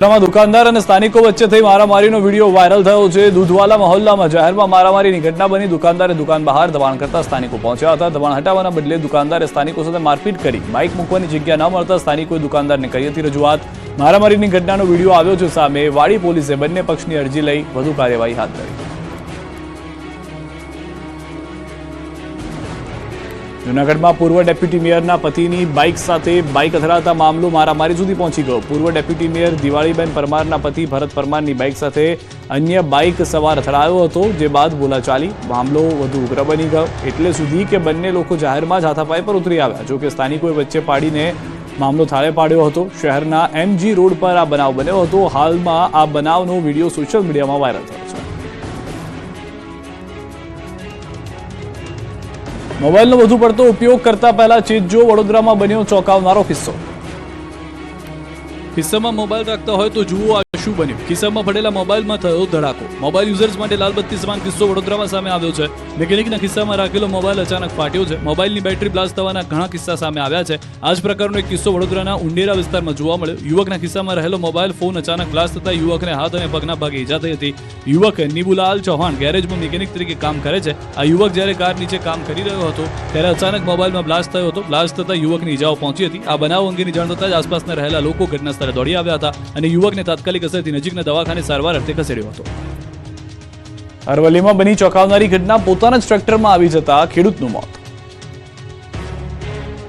દુકાનદાર અને સ્થાનિકો વચ્ચે થઈ મારામારીનો વિડીયો વાયરલ થયો છે। દૂધવાલા મહોલ્લામાં જાહેરમાં મારામારીની ઘટના બની। દુકાનદારે દુકાન બહાર દબાણ કરતા સ્થાનિકો પહોંચ્યા હતા। દબાણ હટાવવાના બદલે દુકાનદારે સ્થાનિકો સાથે મારપીટ કરી। બાઇક મૂકવાની જગ્યા ન મળતા સ્થાનિકોએ દુકાનદારને કરી હતી રજૂઆત। મારામારીની ઘટનાનો વિડીયો આવ્યો છે સામે। વાડી પોલીસે બંને પક્ષની અરજી લઈ વધુ કાર્યવાહી હાથ ધરી। જૂનાગઢમાં પૂર્વ ડેપ્યુટી મેયરના પતિની બાઇક સાથે બાઇક અથડાતા મામલો મારામારી સુધી પહોંચી ગયો। પૂર્વ ડેપ્યુટી મેયર દિવાળીબેન પરમારના પતિ ભરત પરમારની બાઇક સાથે અન્ય બાઇક સવાર અથડાયો હતો, જે બાદ બોલાચાલી મામલો વધુ ઉગ્ર બની ગયો, એટલે સુધી કે બંને લોકો જાહેરમાં જ હાથાપાઈ પર ઉતરી આવ્યા। જો કે સ્થાનિકોએ વચ્ચે પાડીને મામલો થાળે પાડ્યો હતો। શહેરના MG રોડ પર આ બનાવ બન્યો હતો। હાલમાં આ બનાવનો વિડીયો સોશિયલ મીડિયામાં વાયરલ થયો છે। મોબાઈલનો વધુ પડતો ઉપયોગ કરતા પહેલા ચેતજો। વડોદરામાં બન્યો ચોંકાવનારો કિસ્સો। ખિસ્સામાં મોબાઈલ રાખતા હોય તો જુઓ આ શું બન્યું। ખિસ્સામાં પડેલા મોબાઈલમાં થયો ધડાકો। મોબાઈલ યુઝર્સ માટે લાલબત્તી સમાન કિસ્સો વડોદરામાં સામે આવ્યો છે। મેકેનિકના ખિસ્સામાં રાખેલો મોબાઈલ અચાનક ફાટ્યો છે। મોબાઈલની બેટરી બ્લાસ્ટ થવાના ઘણા કિસ્સા સામે આવ્યા છે। આ જ પ્રકારનો એક કિસ્સો વડોદરાના ઉંડેરા વિસ્તારમાં જોવા મળ્યો। યુવકના ખિસ્સામાં રહેલો મોબાઈલ ફોન અચાનક બ્લાસ્ટ થતા યુવકને હાથ અને પગના ભાગે ઈજા થઈ હતી। યુવક નિબુલાલ ચૌહાણ ગેરેજમાં મિકેનિક તરીકે કામ કરે છે। આ યુવક જ્યારે કાર નીચે કામ કરી રહ્યો હતો ત્યારે અચાનક મોબાઈલમાં બ્લાસ્ટ થયો હતો। બ્લાસ્ટ થતા યુવકની ઈજાઓ પહોંચી હતી। આ બનાવ અંગેની જાણ થતાં જ આસપાસના રહેલા લોકો ઘટના સ્થળે દોડી આવ્યા હતા અને યુવકને તાત્કાલિક અસરથી નજીકના દવાખાને સારવાર અર્થે ખસેડ્યો હતો। અરવલ્લીમાં બની ચોંકાવનારી ઘટના। પોતાના જ ટ્રેક્ટરમાં આવી જતા ખેડૂતનું મોત।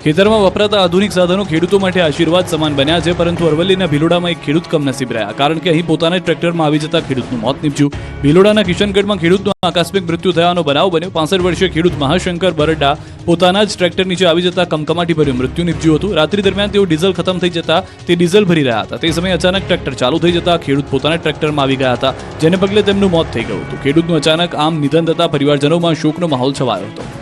ખેતરમાં વપરાતા આધુનિક સાધનો ખેડૂતો માટે આશીર્વાદ સમાન બન્યા છે, પરંતુ અરવલ્લીના ભિલોડામાં એક ખેડૂત કમનસીબ રહ્યા, કારણ કે અહીં પોતાના જ ટ્રેક્ટરમાં આવી જતા ખેડૂતનું મોત નીપજ્યું। ભિલોડાના કિશનગઢમાં ખેડૂતનું આકસ્મિક મૃત્યુ થયાનો બનાવ બન્યો। 65 વર્ષીય ખેડૂત મહાશંકર બરડા પોતાના જ ટ્રેક્ટર નીચે આવી જતા કમકમાટી ભર્યું મૃત્યુ નીપજ્યું હતું। રાત્રિ દરમિયાન તેઓ ડીઝલ ખતમ થઈ જતા તે ડીઝલ ભરી રહ્યા હતા। તે સમયે અચાનક ટ્રેક્ટર ચાલુ થઈ જતા ખેડૂત પોતાના ટ્રેક્ટરમાં આવી ગયા હતા, જેને પગલે તેમનું મોત થઈ ગયું હતું। ખેડૂતનું અચાનક આમ નિધન થતા પરિવારજનોમાં શોકનો માહોલ છવાયો હતો।